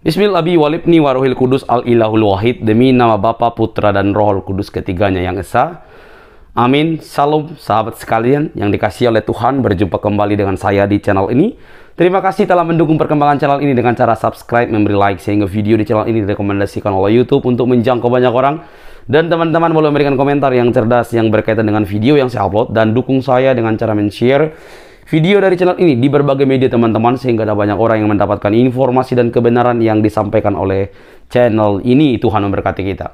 Bismillahi walibni waruhil kudus al-ilahul wahid. Demi nama Bapa, Putra, dan Rohul Kudus ketiganya yang esa. Amin. Salam sahabat sekalian yang dikasihi oleh Tuhan. Berjumpa kembali dengan saya di channel ini. Terima kasih telah mendukung perkembangan channel ini dengan cara subscribe, memberi like, sehingga video di channel ini direkomendasikan oleh YouTube untuk menjangkau banyak orang. Dan teman-teman boleh memberikan komentar yang cerdas yang berkaitan dengan video yang saya upload. Dan dukung saya dengan cara men-share video dari channel ini di berbagai media teman-teman, sehingga ada banyak orang yang mendapatkan informasi dan kebenaran yang disampaikan oleh channel ini. Tuhan memberkati kita.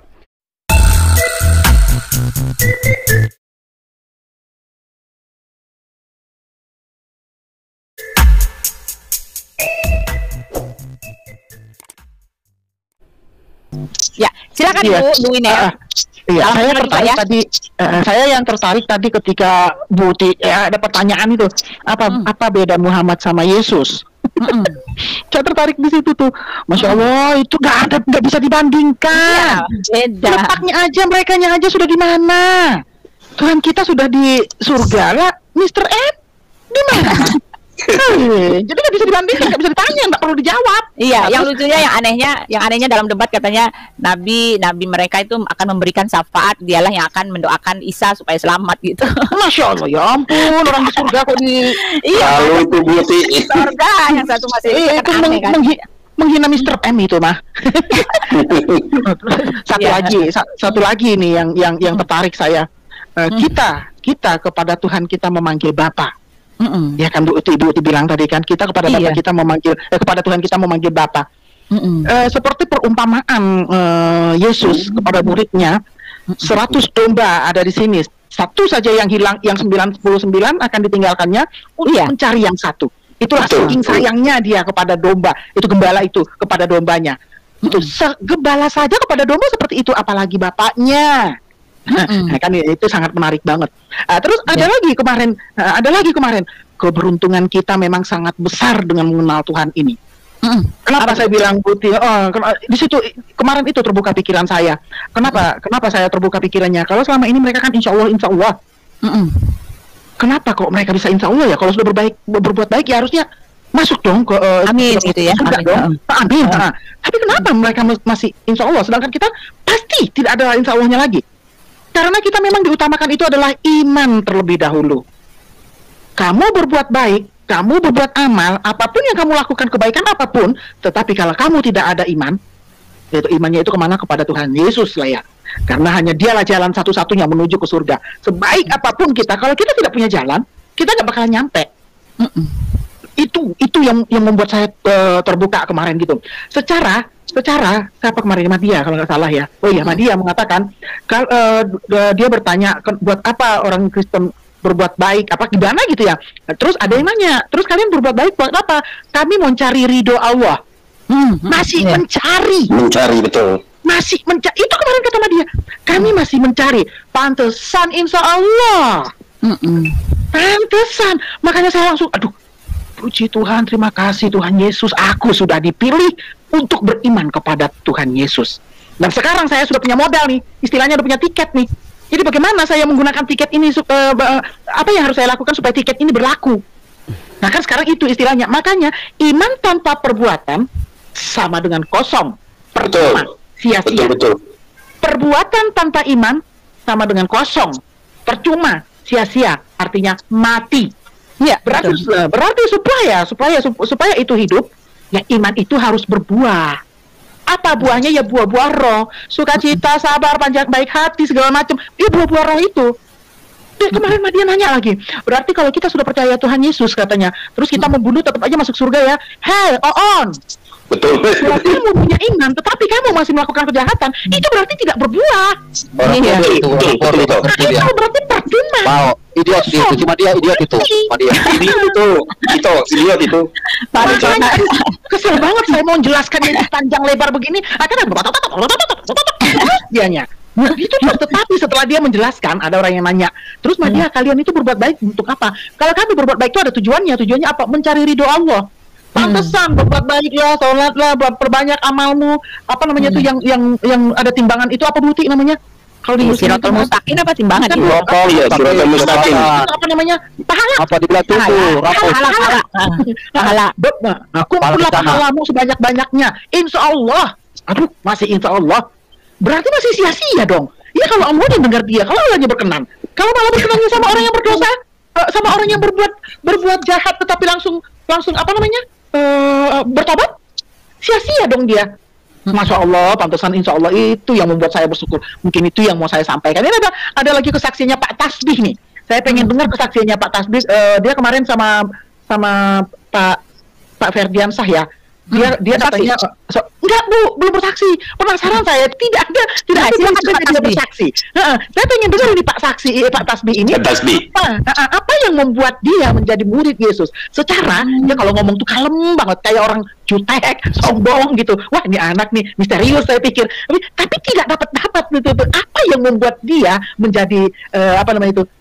Ya, silakan Bu Winer. Iya, saya tertarik tadi. Saya yang tertarik tadi ketika Bu Ti ada pertanyaan itu, apa beda Muhammad sama Yesus? Saya tertarik di situ tuh. Masya Allah, itu nggak bisa dibandingkan. Beda. Letaknya aja, merekanya aja sudah di mana? Tuhan kita sudah di surga lah. Mr. Ed di mana? Jadi nggak bisa dibandingkan, nggak bisa ditanya, nggak perlu dijawab. Iya, yang lucunya, yang anehnya dalam debat katanya nabi mereka itu akan memberikan syafaat, dialah yang akan mendoakan Isa supaya selamat gitu. Masya Allah, ya ampun, orang di surga kok di. Iya. Lalu itu beauty. Surga, yang satu masih Itu aneh kan. menghina Mr. M itu mah. Satu lagi nih yang tertarik saya. Kita kepada Tuhan kita memanggil Bapa. Ya kan Bu Uti bilang tadi kan, kita kepada Bapa kita memanggil, kepada Tuhan kita memanggil Bapa. Seperti perumpamaan Yesus kepada muridnya, 100 domba ada di sini, satu saja yang hilang, yang 99 akan ditinggalkannya untuk mencari yang satu. Itulah saking sayangnya dia kepada domba, itu gembala itu kepada dombanya. Itu gembala saja kepada domba seperti itu, apalagi bapaknya. Nah, kan itu sangat menarik banget. Terus ada lagi kemarin keberuntungan kita memang sangat besar dengan mengenal Tuhan ini. Kenapa saya bilang Putih? Di situ kemarin itu terbuka pikiran saya. Kenapa saya terbuka pikirannya? Kalau selama ini mereka kan insya Allah. Kenapa kok mereka bisa insya Allah ya? Kalau sudah berbuat baik ya harusnya masuk dong ke amin gitu ya. Amin. Tapi kenapa mereka masih insya Allah? Sedangkan kita pasti tidak ada insya Allahnya lagi. Karena kita memang diutamakan itu adalah iman terlebih dahulu. Kamu berbuat baik, kamu berbuat amal, apapun yang kamu lakukan, kebaikan apapun, tetapi kalau kamu tidak ada iman, yaitu imannya itu kemana? Kepada Tuhan Yesus lah ya. Karena hanya dialah jalan satu-satunya menuju ke surga. Sebaik apapun kita, kalau kita tidak punya jalan, kita nggak bakal nyampe. Itu yang membuat saya terbuka kemarin gitu. Secara siapa kemarin, Madia kalau nggak salah ya. Oh iya, Madia mengatakan dia bertanya, buat apa orang Kristen berbuat baik, apa gimana gitu ya. Terus ada yang nanya, terus kalian berbuat baik buat apa? Kami mau cari ridho Allah. Masih mencari, betul. Masih mencari. Itu kemarin kata Madia, kami masih mencari. Pantesan insya Allah. Pantesan. Makanya saya langsung, aduh, puji Tuhan, terima kasih Tuhan Yesus, aku sudah dipilih untuk beriman kepada Tuhan Yesus. Dan sekarang saya sudah punya modal nih, istilahnya udah punya tiket nih. Jadi bagaimana saya menggunakan tiket ini, apa yang harus saya lakukan supaya tiket ini berlaku? Nah kan sekarang itu istilahnya. Makanya iman tanpa perbuatan sama dengan kosong, percuma, sia-sia. Perbuatan tanpa iman sama dengan kosong, percuma, sia-sia, artinya mati. Ya, berarti supaya itu hidup, ya iman itu harus berbuah. Apa buahnya? Ya buah-buah roh, sukacita, sabar, panjang, baik hati, segala macam. Ya buah-buah roh itu. Dan kemarin dia nanya lagi, berarti kalau kita sudah percaya Tuhan Yesus katanya, terus kita membunuh tetap aja masuk surga ya? Hell, on. Betul. Berarti kamu punya iman, tetapi kamu masih melakukan kejahatan, itu berarti tidak berbuah. Itu berarti percuma. Wow, idiot itu, cuma dia idiot itu. Idiot itu. Kesel banget saya mau menjelaskan ini panjang lebar begini, akhirnya dianya. Itu tetapi setelah dia menjelaskan, ada orang yang nanya, terus Madia, kalian itu berbuat baik untuk apa? Kalau kami berbuat baik itu ada tujuannya apa? Mencari ridho Allah. Pantesan berbuat baiklah, sholatlah, perbanyak amalmu. Apa namanya tuh yang ada timbangan itu apa Buti namanya? Kalau di muslim Siratul mustaqim apa timbangan Kan itu? Oh iya, suratul mustaqim. apa namanya? Pahala. Apa dibelah tubuh, rapot. Pahala. Nah, kumpullah pahalamu sebanyak-banyaknya. Insya Allah. Aduh, masih insya Allah. Berarti masih sia-sia dong. Ya kalau Allah yang dengar dia, kalau Allah yang berkenan. Kalau malah berkenannya sama orang yang berdosa, sama orang yang berbuat jahat tetapi langsung apa namanya? Bertobat, sia-sia dong dia. Masya Allah, pantesan insya Allah itu yang membuat saya bersyukur. Mungkin itu yang mau saya sampaikan. Ini ada lagi kesaksiannya Pak Tasbih nih. Saya pengen dengar kesaksiannya Pak Tasbih. Dia kemarin sama Pak Ferdiansah ya. Dia katanya enggak Bu, belum bersaksi. Penasaran saya, tidak ada dia bersaksi. Saya pengen dengar ini Pak Tasbih ini. Apa yang membuat dia menjadi murid Yesus? Secara dia kalau ngomong tuh kalem banget, kayak orang jutek, sombong gitu. Wah, ini anak nih misterius saya pikir. Tapi tidak dapat gitu. Apa yang membuat dia menjadi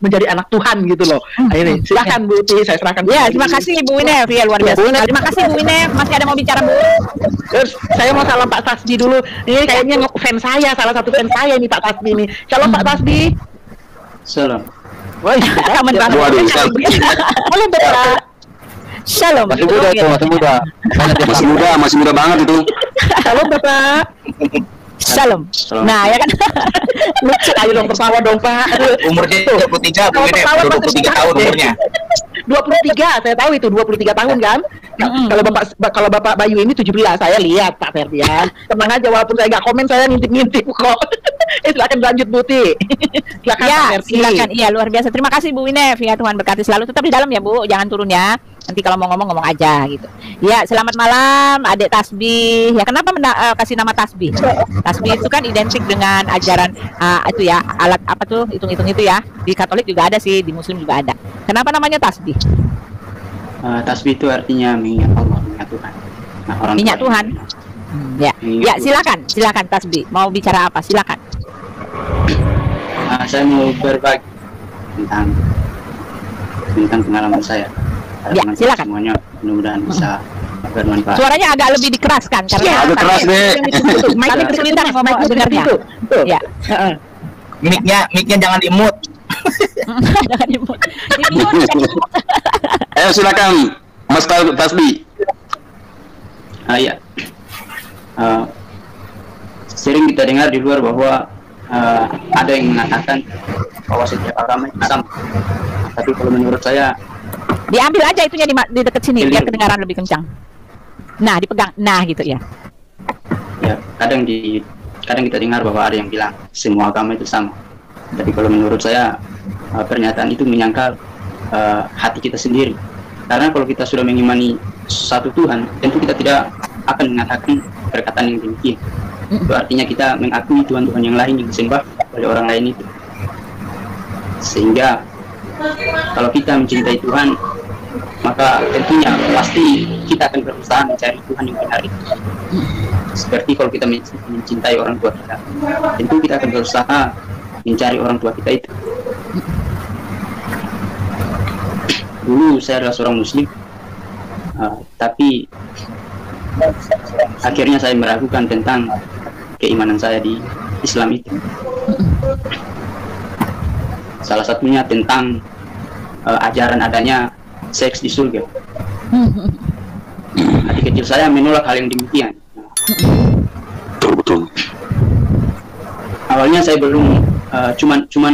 menjadi anak Tuhan gitu loh. Ini silakan Bu Uti, saya serahkan. Ya, terima kasih Bu Winef, ya luar biasa. Terima kasih Bu Winef, masih ada mau bicara Bu. Terus saya mau salam Pak Tasbih dulu. Ini kayaknya fans saya, salah satu fans saya ini Pak Tasbih ini. Shalom Pak Tasbih. Salam. Wah, Aman banget. halo Bapak. Shalom. Masih muda itu, masih muda banget itu. Shalom Bapak. Shalom. Nah, ya kan. Lucu, ayo dong tertawa dong Pak. Umurnya 23, Bu Winef, 23 tahun umurnya. 23, saya tahu itu 23 tahun kan. Kalau Bapak Bayu ini 17, saya lihat Pak Ferdian. Tenang aja, walaupun saya nggak komen, saya ngintip-ngintip kok. Silakan lanjut Buti. Silakan Ya, Pak Ferdi. silakan. Iya, luar biasa. Terima kasih Bu Winef. Ya, Tuhan berkati selalu. Tetap di dalam ya Bu, jangan turun ya. Nanti kalau mau ngomong aja gitu. Ya, selamat malam Adik Tasbih. Ya, kenapa kasih nama Tasbih? Tasbih itu kan identik dengan ajaran itu ya, alat apa tuh, hitung-hitung itu ya. Di Katolik juga ada sih, di Muslim juga ada. Kenapa namanya Tasbih? Tasbih itu artinya minyak Allah, minyak Tuhan. Nah, orang Minyak Tuhan. Ya, ya silakan Tasbih. Mau bicara apa? Silakan. Saya mau berbagi tentang pengalaman saya. Ya, silakan. Semuanya mudah-mudahan bisa bermanfaat. Suaranya agak lebih dikeraskan karena Ya, agak keras deh. Tadi kesulitan ngomong dengarnya. Ya. Mic-nya jangan di-mute. Jangan di-mute. Di-mute. Ayo silakan Mas Tasbih. Ya. Sering kita dengar di luar bahwa ada yang mengatakan bahwa setiap agama itu sama. Tapi kalau menurut saya, Diambil aja itunya di dekat sini biar kedengaran lebih kencang. Nah, dipegang. Nah, gitu ya. ya kadang kita dengar bahwa ada yang bilang semua agama itu sama. Tapi kalau menurut saya pernyataan itu menyangkal hati kita sendiri. Karena kalau kita sudah mengimani satu Tuhan, tentu kita tidak akan mengatakan perkataan yang demikian. Itu artinya kita mengakui Tuhan-Tuhan yang lain yang disembah oleh orang lain itu. Sehingga kalau kita mencintai Tuhan, maka tentunya pasti kita akan berusaha mencari Tuhan yang benar itu. Seperti kalau kita mencintai orang tua kita, tentu kita akan berusaha mencari orang tua kita itu. Dulu saya adalah seorang Muslim, tapi akhirnya saya meragukan tentang keimanan saya di Islam itu. Salah satunya tentang ajaran adanya seks di surga. Adik kecil saya menolak hal yang demikian. Betul. Awalnya saya belum cuman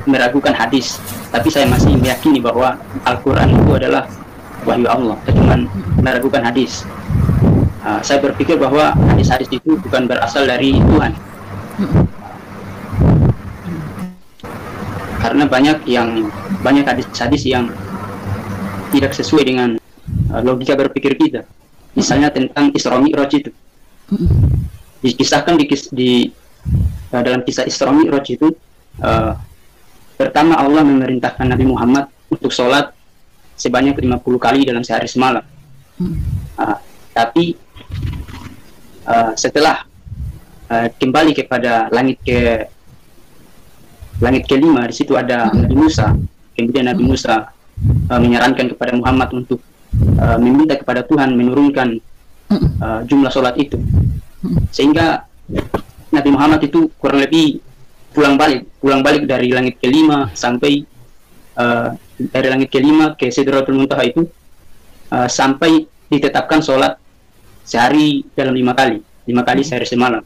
meragukan hadis, tapi saya masih meyakini bahwa Al-Quran itu adalah wahyu Allah. Saya cuman meragukan hadis. Saya berpikir bahwa hadis-hadis itu bukan berasal dari Tuhan. Karena banyak hadis-hadis yang tidak sesuai dengan logika berpikir kita. Misalnya tentang Isra Mi'raj itu. Dikisahkan dalam kisah Isra Mi'raj itu, pertama Allah memerintahkan Nabi Muhammad untuk sholat sebanyak 50 kali dalam sehari semalam. Tapi setelah kembali kepada langit kelima, di situ ada Nabi Musa. Kemudian Nabi Musa menyarankan kepada Muhammad untuk meminta kepada Tuhan menurunkan jumlah sholat itu, sehingga Nabi Muhammad itu kurang lebih pulang balik dari langit kelima sampai dari langit kelima ke Sidratul Muntaha itu sampai ditetapkan sholat sehari dalam 5 kali sehari semalam.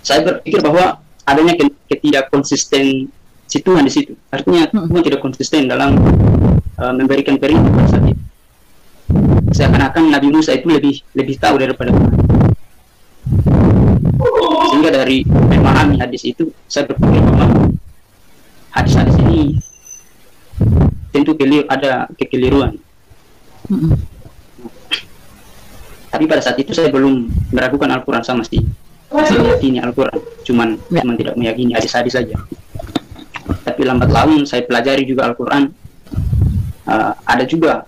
Saya berpikir bahwa adanya ketidak konsisten si Tuhan di situ. Artinya Tuhan tidak konsisten dalam memberikan perintah pada saat itu. Seakan-akan Nabi Musa itu lebih tahu daripada Tuhan. Sehingga dari memahami hadis itu, saya berpikir bahwa hadis-hadis ini tentu ada kekeliruan. Tapi pada saat itu saya belum meragukan Al-Quran sama sekali. Saya meyakini Al-Quran, cuman tidak meyakini hadis-hadis saja. Tapi lambat laun saya pelajari juga Al-Quran. Ada juga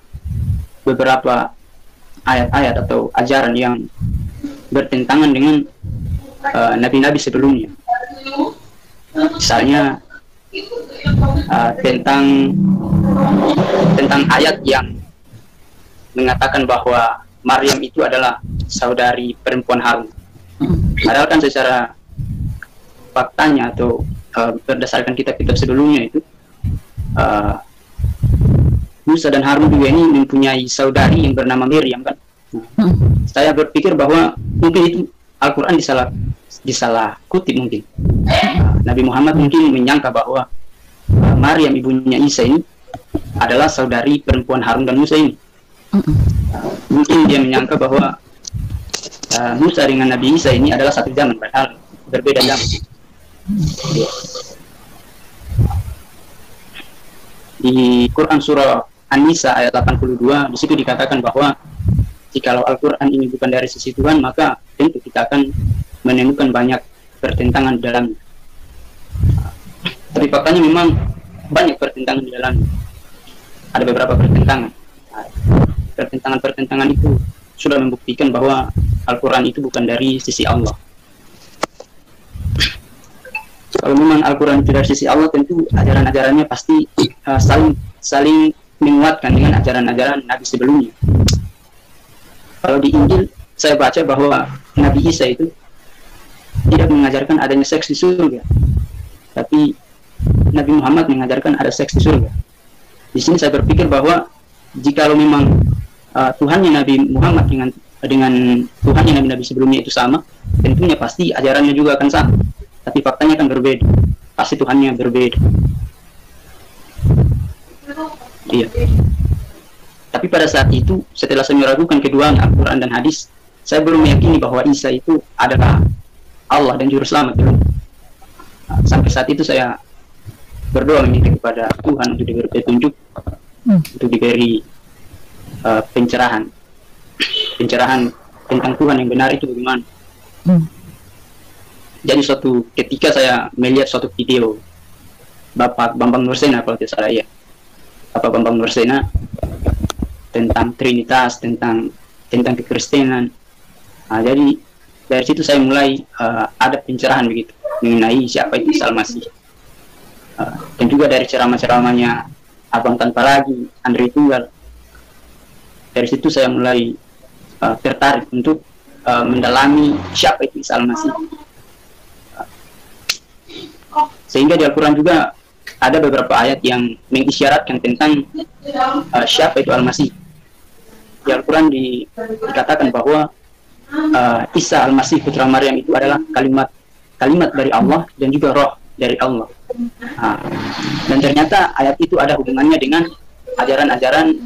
beberapa ayat-ayat atau ajaran yang bertentangan dengan nabi-nabi sebelumnya. Misalnya tentang ayat yang mengatakan bahwa Maryam itu adalah saudari perempuan Harun. Padahal kan secara faktanya atau berdasarkan kitab-kitab sebelumnya itu Musa dan Harun juga ini mempunyai saudari yang bernama Miriam kan. Saya berpikir bahwa mungkin itu Al-Quran disalah kutip mungkin. Nabi Muhammad mungkin menyangka bahwa Maryam ibunya Isa ini adalah saudari perempuan Harun dan Musa ini. Mungkin dia menyangka bahwa Musa dengan Nabi Isa ini adalah satu zaman, padahal berbeda zaman. Di Quran surah An-Nisa ayat 82 di situ dikatakan bahwa jikalau Al-Quran ini bukan dari sisi Tuhan, maka tentu kita akan menemukan banyak pertentangan di dalamnya. Tapi faktanya memang banyak pertentangan di dalamnya. Ada beberapa pertentangan. Pertentangan-pertentangan itu sudah membuktikan bahwa Al-Quran itu bukan dari sisi Allah. Kalau memang Al-Quran itu dari sisi Allah, tentu ajaran-ajarannya pasti saling menguatkan dengan ajaran-ajaran Nabi sebelumnya. Kalau di Injil saya baca bahwa Nabi Isa itu tidak mengajarkan adanya seks di surga, tapi Nabi Muhammad mengajarkan ada seks di surga. Di sini saya berpikir bahwa jikalau memang Tuhannya Nabi Muhammad dengan Tuhannya Nabi-Nabi sebelumnya itu sama, tentunya pasti ajarannya juga akan sama. Tapi faktanya kan berbeda. Pasti Tuhannya berbeda. Iya. Tapi pada saat itu, setelah saya meragukan keduanya, Al-Quran dan hadis, saya belum meyakini bahwa Isa itu adalah Allah dan Juru Selamat. Sampai saat itu saya berdoa meminta kepada Tuhan untuk diberi petunjuk, untuk diberi pencerahan tentang Tuhan yang benar itu bagaimana. Jadi suatu ketika saya melihat suatu video Bapak Bambang Nursena, kalau tidak salah ya, Bapak Bambang Nursena, tentang Trinitas, tentang kekristenan. Jadi dari situ saya mulai ada pencerahan begitu mengenai siapa itu Isa Al-Masih. Dan juga dari ceramah-ceramahnya Abang Tanpa Lagi, Andre Tunggal. Dari situ saya mulai tertarik untuk mendalami siapa itu Isa Al-Masih. Sehingga di Al-Quran juga ada beberapa ayat yang mengisyaratkan tentang siapa itu Al-Masih. Di Al-Quran dikatakan bahwa Isa Al-Masih putra Maryam itu adalah kalimat dari Allah dan juga roh dari Allah. Dan ternyata ayat itu ada hubungannya dengan ajaran-ajaran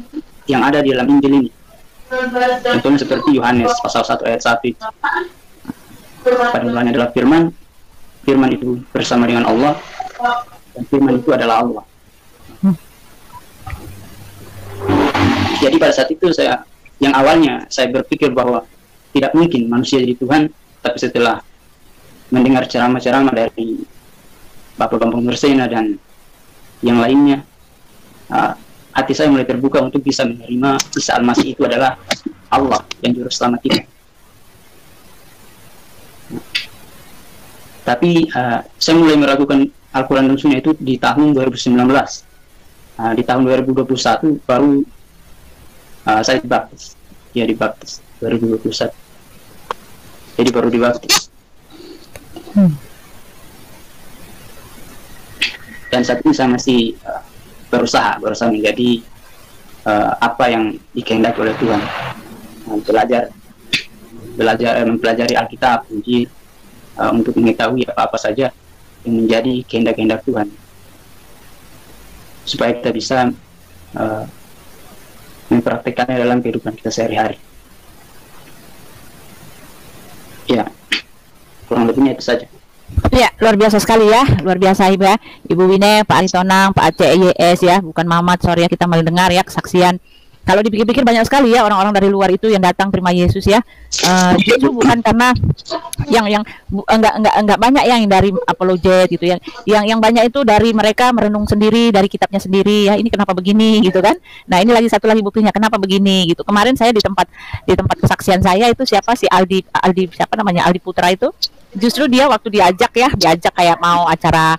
yang ada di dalam Injil ini. Contohnya seperti Yohanes pasal 1 ayat 1 itu. Pada mulanya adalah firman itu bersama dengan Allah, dan firman itu adalah Allah. Jadi pada saat itu yang awalnya saya berpikir bahwa tidak mungkin manusia jadi Tuhan, tapi setelah mendengar ceramah-ceramah dari Bapak Bambang Nursena dan yang lainnya, hati saya mulai terbuka untuk bisa menerima Isa Al-Masih itu adalah Allah yang Juru Selamat kita. Tapi saya mulai meragukan Al-Quran dan Sunnah itu di tahun 2019. Di tahun 2021 baru saya dibaptis. Ya, dibaptis 2021. Jadi baru dibaptis. Dan saat ini saya masih berusaha menjadi apa yang dikehendaki oleh Tuhan. Mempelajari Alkitab, Injil, untuk mengetahui apa saja yang menjadi kehendak-kehendak Tuhan, supaya kita bisa mempraktikkannya dalam kehidupan kita sehari-hari. Ya, kurang lebihnya itu saja. Ya, luar biasa sekali ya, luar biasa Ibu ya. Ibu Wine, Pak Aritonang, Pak Aceh YS ya, bukan Mamat, sorry ya, kita mendengar ya kesaksian. Kalau dipikir-pikir banyak sekali ya orang-orang dari luar itu yang datang terima Yesus ya. Justru bukan karena enggak banyak yang dari apologet gitu ya. Yang banyak itu dari mereka merenung sendiri dari kitabnya sendiri ya. Ini kenapa begini gitu kan. Nah, ini lagi satu lagi buktinya kenapa begini gitu. Kemarin saya di tempat kesaksian saya itu siapa si Aldi siapa namanya Aldi Putra itu. Justru dia waktu diajak kayak mau acara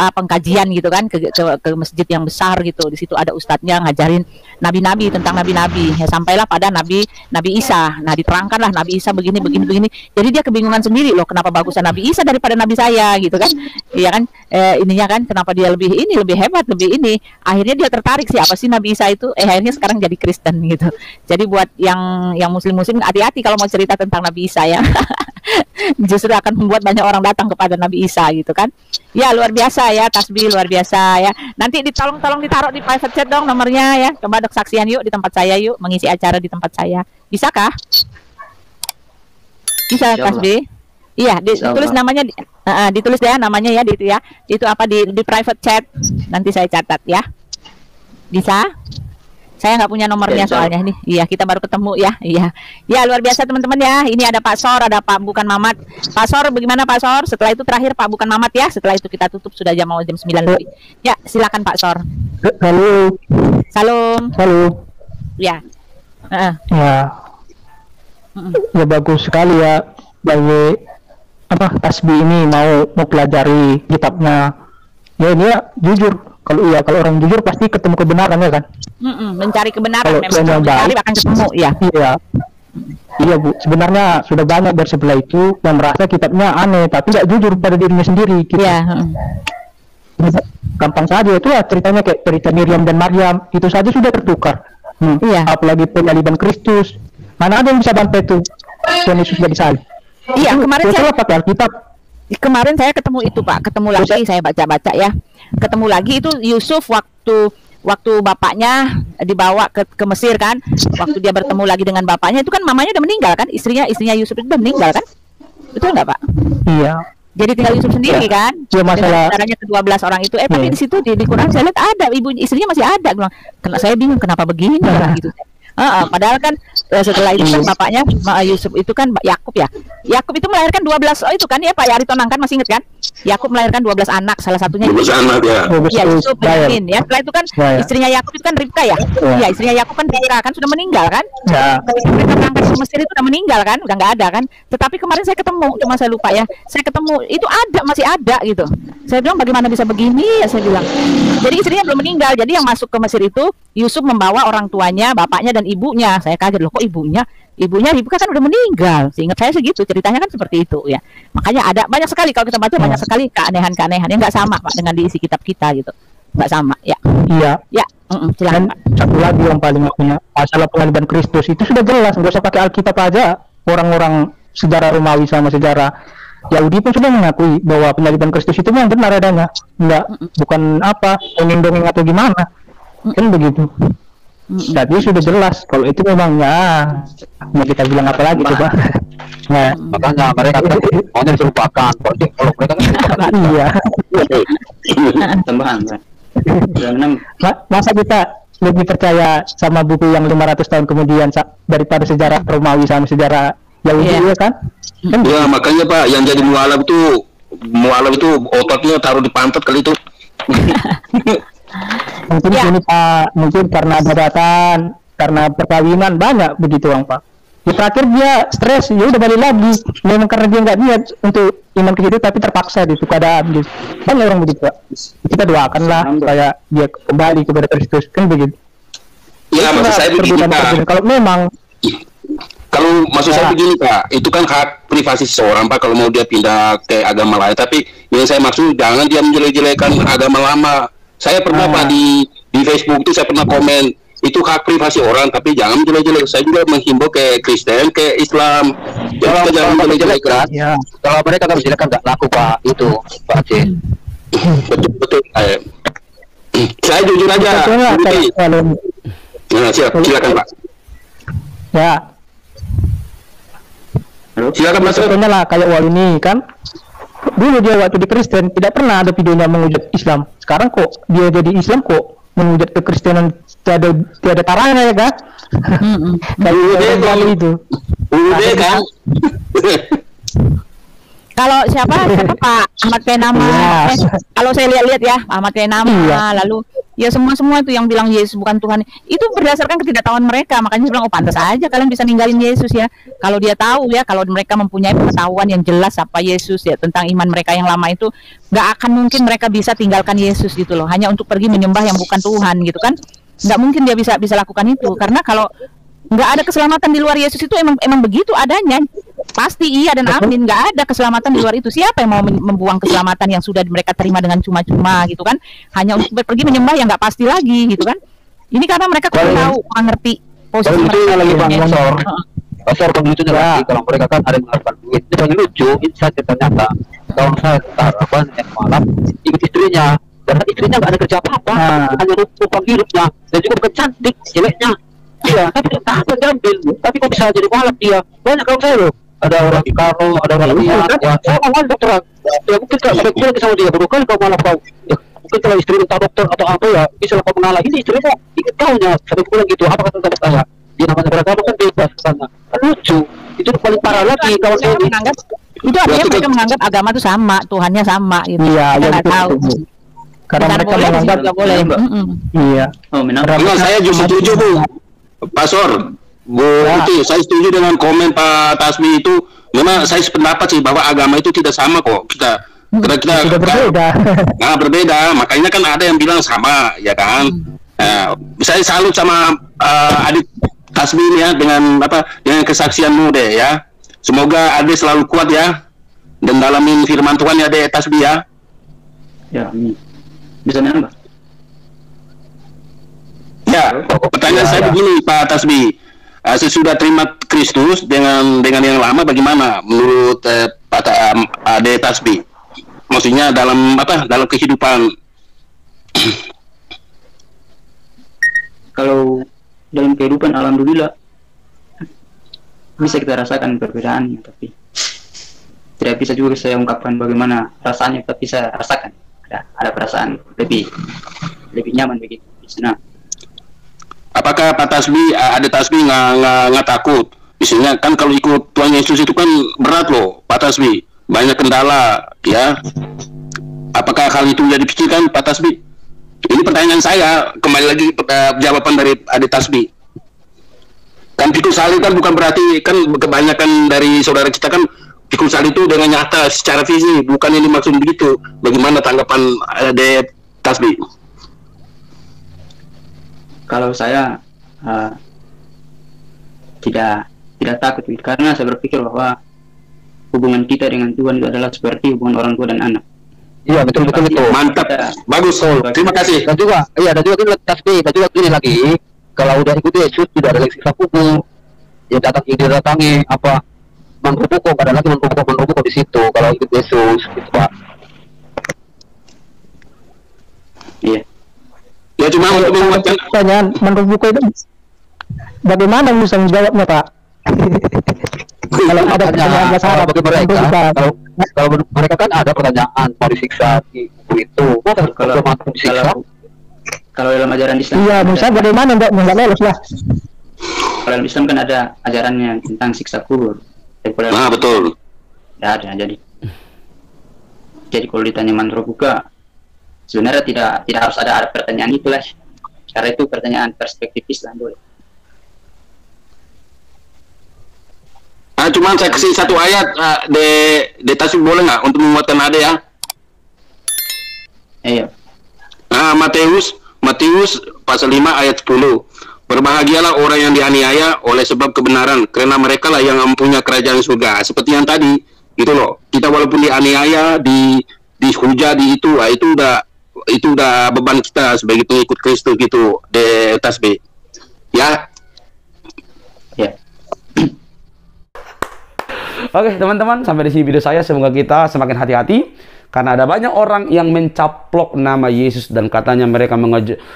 pengkajian gitu kan ke masjid yang besar gitu. Di situ ada ustadznya ngajarin nabi-nabi tentang nabi-nabi. Ya sampailah pada Nabi Isa. Nah, diterangkanlah Nabi Isa begini. Jadi dia kebingungan sendiri loh, kenapa bagusan Nabi Isa daripada Nabi saya gitu kan. Iya kan? Ininya kan kenapa dia lebih hebat, lebih ini. Akhirnya dia tertarik sih apa sih Nabi Isa itu. Akhirnya sekarang jadi Kristen gitu. Jadi buat yang muslim-muslim hati-hati kalau mau cerita tentang Nabi Isa ya. Justru akan membuat banyak orang datang kepada Nabi Isa gitu kan. Ya, luar biasa ya, tasbih luar biasa ya. Nanti tolong ditaruh di private chat dong nomornya ya. Coba ada kesaksian yuk di tempat saya yuk, mengisi acara di tempat saya. Bisakah? Bisa tasbih? Iya, ditulis namanya ditulis ya namanya ya di itu ya. Itu apa di private chat. Nanti saya catat ya. Bisa? Saya nggak punya nomornya soalnya nih. Iya, kita baru ketemu ya. Iya. Ya, luar biasa teman-teman ya. Ini ada Pak Sor, ada Pak Bukan Mamat. Pak Sor, bagaimana Pak Sor? Setelah itu terakhir Pak Bukan Mamat ya. Setelah itu kita tutup sudah jam 9 lebih. Ya, silakan Pak Sor. Halo. Salam. Halo. Ya. Ya. Ya bagus sekali ya. Bagi tasbih ini mau pelajari kitabnya. Ya ini ya jujur. Kalau orang jujur pasti ketemu kebenaran ya kan. Mencari kebenaran kalau memang mencari akan ketemu ya. Iya Bu, sebenarnya sudah banyak dari sebelah itu yang merasa kitabnya aneh tapi tidak jujur pada dirinya sendiri gitu. Iya. Gampang saja itu ya ceritanya kayak cerita Miriam dan Maryam itu saja sudah tertukar. Iya. Apalagi penyaliban Kristus. Mana ada yang bisa bantai itu Tuhan Yesus sudah disalib. Iya, kemarin saya pakai Alkitab. Kemarin saya ketemu itu Pak, ketemu lagi saya baca-baca ya. Ketemu lagi itu Yusuf waktu bapaknya dibawa ke Mesir kan, waktu dia bertemu lagi dengan bapaknya itu kan mamanya udah meninggal kan, istrinya Yusuf itu udah meninggal kan, betul nggak Pak? Iya. Jadi tinggal Yusuf sendiri kan, ya, masalah caranya ke-12 orang itu, tapi di situ di Quran saya lihat ada istrinya masih ada, bilang, saya bingung kenapa begini gitu. Padahal kan setelah itu kan bapaknya Yusuf itu kan Yakub ya. Yakub itu melahirkan 12 itu kan ya Pak Aritonang kan masih ingat kan? Yakub melahirkan 12 anak, salah satunya 12 anak ya. Yusuf Benyamin ya. Setelah itu kan istrinya Yakub itu kan Ribka ya. Iya, istrinya Yakub kan Ribka kan sudah meninggal kan? Ya. Mereka berangkat ke Mesir itu udah meninggal kan? Udah nggak ada kan? Tetapi kemarin saya ketemu, cuma saya lupa ya. Saya ketemu itu masih ada gitu. Saya bilang bagaimana bisa begini ya saya bilang. Jadi istrinya belum meninggal. Jadi yang masuk ke Mesir itu Yusuf membawa orang tuanya, bapaknya dan ibunya. Saya kaget loh kok ibunya Ribka kan udah meninggal. Seingat saya segitu ceritanya kan seperti itu ya. Makanya ada banyak sekali kalau kita baca banyak sekali keanehan-keanehan yang nggak sama Pak dengan diisi kitab kita gitu. Nggak sama ya. Iya. Ya. Silakan. Satu lagi yang paling punya masalah penyaliban Kristus itu sudah jelas, nggak usah pakai Alkitab aja. Orang-orang sejarah Romawi sama sejarah Yahudi pun sudah mengakui bahwa penyaliban Kristus itu memang benar adanya. Bukan dongeng-dongeng atau gimana. Kan begitu. Jadi sudah jelas kalau itu memang mau kita bilang apa lagi coba. Nah, makanya mereka maunya diserupakan. Kalau mereka kan iya. Tambahan. Masa kita lebih percaya sama buku yang 500 tahun kemudian daripada sejarah Romawi sama sejarah Yahudi ya kan? Ya makanya Pak yang jadi mualaf itu otaknya taruh di pantat kali itu. Mungkin ini Pak, mungkin karena daratan, karena perkawinan banyak begitu Pak. Di terakhir dia stres, ya udah balik lagi. Memang karena dia nggak niat untuk iman ke situ, tapi terpaksa di keadaan gitu. Banyak orang begitu Pak. Kita doakanlah supaya dia kembali kepada Kristus, kan begitu. Ya maksud saya begini Pak. Kalau memang Kalau maksud saya begini Pak, itu kan hak privasi seseorang Pak kalau mau dia pindah ke agama lain. Tapi yang saya maksud jangan dia menjelek-jelekan agama lama. Saya pernah Pak di Facebook itu saya pernah komen itu hak privasi orang, tapi jangan menjelek-jelek. Saya juga menghimbau ke Kristen, ke Islam. Jadi kita jangan menjelek-jelekan. Ya. Kalau mereka nggak menjelekkan nggak laku Pak itu Pak Aceh. Betul. Saya jujur aja. Nah, silakan Pak. Ya. Silakan Mas. Contohnya lah kayak Wal ini kan. Dulu dia waktu di Kristen tidak pernah ada videonya menghujat Islam. Sekarang kok dia jadi Islam kok menghujat kekristenan tiada taranya ya kan? Kayak itu. Udah kan? Kalau siapa Pak Ahmad Kenama, kalau saya lihat-lihat ya Ahmad Kenama, lalu ya semua itu yang bilang Yesus bukan Tuhan, itu berdasarkan ketidaktahuan mereka. Makanya saya bilang pantas aja kalian bisa ninggalin Yesus ya. Kalau dia tahu ya, kalau mereka mempunyai pengetahuan yang jelas apa Yesus ya tentang iman mereka yang lama itu, nggak akan mungkin mereka bisa tinggalkan Yesus gitu loh, hanya untuk pergi menyembah yang bukan Tuhan gitu kan. Nggak mungkin dia bisa lakukan itu, karena kalau nggak ada keselamatan di luar Yesus itu emang begitu adanya. Pasti iya dan amin, nggak ada keselamatan di luar itu. Siapa yang mau membuang keselamatan yang sudah mereka terima dengan cuma-cuma gitu kan, hanya untuk pergi menyembah yang nggak pasti lagi gitu kan. Ini karena mereka kurang tahu, kurang ngerti posisi mereka lagi Bang pasar lucunya lagi kalau mereka kan ada mengharapkan duit. Ini paling lucu, ini saja ternyata kawan saya yang malam ikut istrinya, dan istrinya nggak ada kerja apa-apa, hanya numpang hidupnya dan juga bukan cantik jeleknya. Iya, tapi tak apa diambil, tapi kok bisa jadi malak dia. Banyak kawan saya loh. Ada orang di Karo, ada orang di ya, saya mau dokter. Ya mungkin kalau saya bilang sama dia, baru kali kau malah kau. Ya, mungkin kalau istri minta dokter atau apa ya, bisa kau mengalah. Ini istrimu ikut kaunya, sampai bilang gitu. Apa kata dokter saya? Dia namanya beragama kan bebas sana. Kan lucu. Itu paling parah lagi kawan saya menganggap. Itu artinya mereka menganggap agama itu sama, Tuhannya sama gitu. Iya, nggak tahu. Karena mereka menganggap nggak boleh. Iya. Oh, Saya justru setuju Bu. Pasor, Bu, itu saya setuju dengan komen Pak Tasbi itu. Memang saya sependapat sih bahwa agama itu tidak sama kok. Kita berbeda. Nah, berbeda. Makanya kan ada yang bilang sama, ya kan? Saya salut sama adik Tasbi ini ya dengan kesaksianmu deh ya. Semoga adik selalu kuat ya dan dalamin firman Tuhan ya deh Tasbi ya. Ya, bisa nambah. Ya, pertanyaan saya begini Pak Tasbi, sesudah terima Kristus dengan yang lama bagaimana menurut Pak Ade Tasbi? Maksudnya dalam kehidupan? Kalau dalam kehidupan alhamdulillah bisa kita rasakan perbedaannya, tapi tidak bisa juga saya ungkapkan bagaimana rasanya, tapi saya rasakan ada perasaan lebih nyaman begitu di sana. Apakah Pak Tasbi, ada Tasbi nggak takut? Misalnya kan kalau ikut Tuhan Yesus itu kan berat loh, Pak Tasbi. Banyak kendala, ya. Apakah hal itu jadi dipikirkan Pak Tasbi? Ini pertanyaan saya, kembali lagi jawaban dari Ade Tasbi. Kan pikul salib kan bukan berarti, kan kebanyakan dari saudara kita kan pikul salib itu dengan nyata secara fisik, bukan yang dimaksud begitu. Bagaimana tanggapan Ade Tasbi? Kalau saya tidak takut, karena saya berpikir bahwa hubungan kita dengan Tuhan itu adalah seperti hubungan orang tua dan anak. Iya, betul itu. Mantap, bagus. Terima kasih. Dan juga kan Tasbih, dan juga gini lagi, kalau udah ikut Yesus tidak ada lagi siksa kubur. Ya datangi apa mangkuk ada lagi mangkuk di situ kalau ikut Yesus gitu Pak. Iya. Ya cuma untuk menguatkan pertanyaan menurut buku itu bagaimana bisa menjawabnya Pak? Kalau ada pertanyaan bahasa bagi mereka, kalau mereka kan ada pertanyaan mau disiksa di buku itu, kalau dalam ajaran Islam. Iya, Musa bagaimana nggak lolos lah? Kalau dalam Islam kan ada ajarannya tentang siksa kubur. Nah betul. Tidak ada jadi kalau ditanya mantra buka, sebenarnya tidak harus ada pertanyaan itu lah, karena itu pertanyaan perspektif Islam boleh. Cuman saya kasih satu ayat de Tasbih boleh nggak untuk menguatkan Ade ya? Iya. Matius pasal 5 ayat 10. Berbahagialah orang yang dianiaya oleh sebab kebenaran, karena mereka lah yang mempunyai kerajaan surga. Seperti yang tadi, gitu loh. Kita walaupun dianiaya, dihujat, itu udah beban kita sebagai pengikut Kristus gitu, de Tasbih. Ya. Ya. Oke teman-teman, sampai di sini video saya. Semoga kita semakin hati-hati, karena ada banyak orang yang mencaplok nama Yesus dan katanya mereka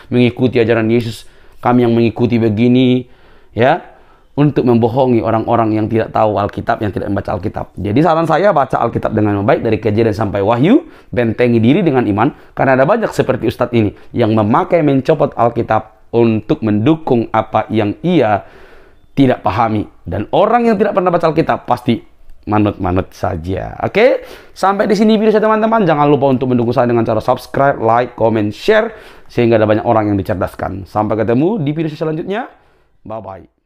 mengikuti ajaran Yesus. Kami yang mengikuti begini, ya, untuk membohongi orang-orang yang tidak tahu Alkitab, yang tidak membaca Alkitab. Jadi saran saya, baca Alkitab dengan baik dari Kejadian sampai Wahyu, bentengi diri dengan iman, karena ada banyak seperti Ustadz ini yang mencopot Alkitab untuk mendukung apa yang ia tidak pahami. Dan orang yang tidak pernah baca Alkitab pasti manut-manut saja. Oke, sampai di sini video saya teman-teman. Jangan lupa untuk mendukung saya dengan cara subscribe, like, comment, share, sehingga ada banyak orang yang dicerdaskan. Sampai ketemu di video selanjutnya. Bye bye.